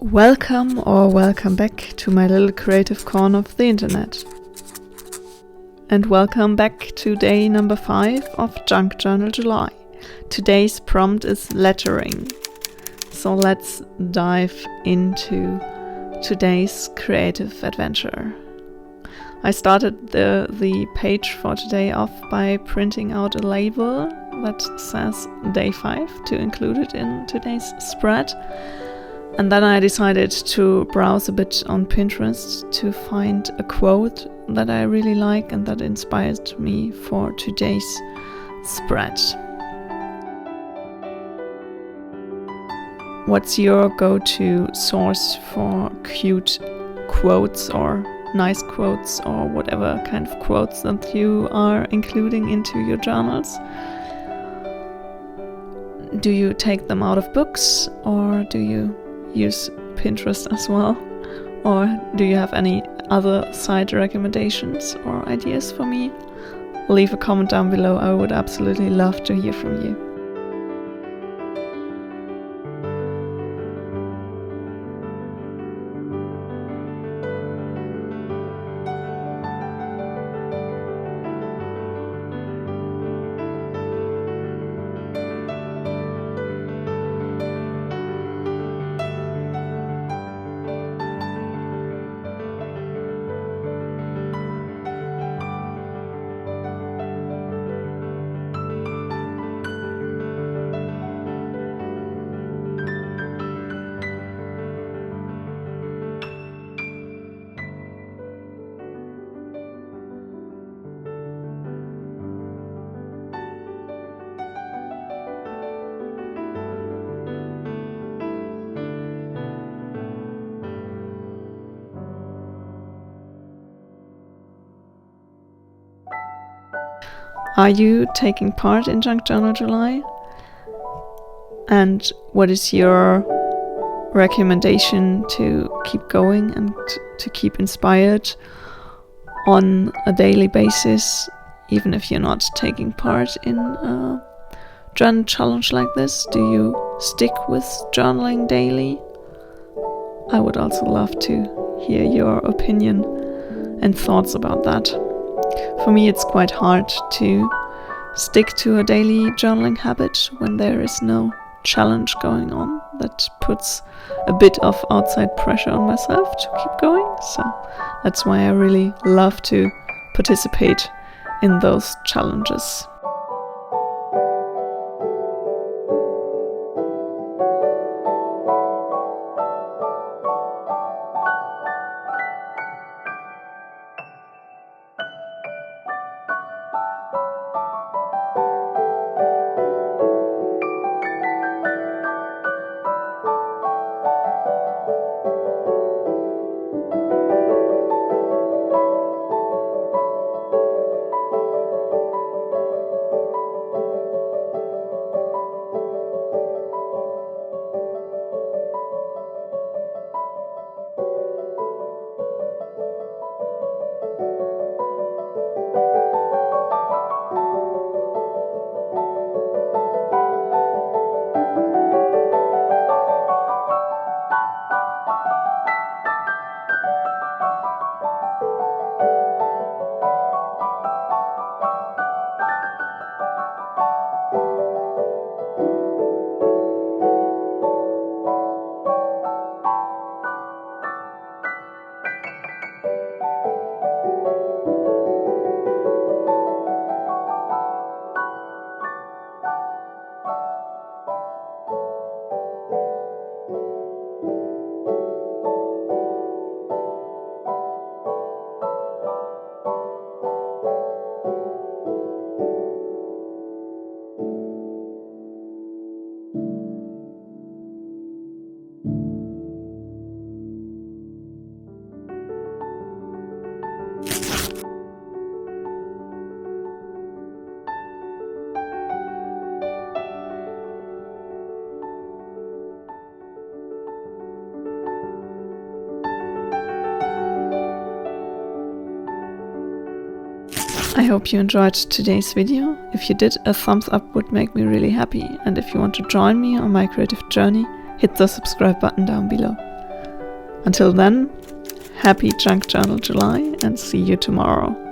Welcome or welcome back to my little creative corner of the internet. And welcome back to day number 5 of Junk Journal July. Today's prompt is lettering. So let's dive into today's creative adventure. I started the page for today off by printing out a label that says day 5 to include it in today's spread. And then I decided to browse a bit on Pinterest to find a quote that I really like and that inspired me for today's spread. What's your go-to source for cute quotes or nice quotes or whatever kind of quotes that you are including into your journals? Do you take them out of books, or do you use Pinterest as well? Or do you have any other site recommendations or ideas for me? Leave a comment down below. I would absolutely love to hear from you. Are you taking part in Junk Journal July? And what is your recommendation to keep going and to keep inspired on a daily basis, even if you're not taking part in a journal challenge like this? Do you stick with journaling daily? I would also love to hear your opinion and thoughts about that. For me, it's quite hard to stick to a daily journaling habit when there is no challenge going on that puts a bit of outside pressure on myself to keep going. So that's why I really love to participate in those challenges. I hope you enjoyed today's video. If you did, a thumbs up would make me really happy. And if you want to join me on my creative journey, hit the subscribe button down below. Until then, happy Junk Journal July and see you tomorrow.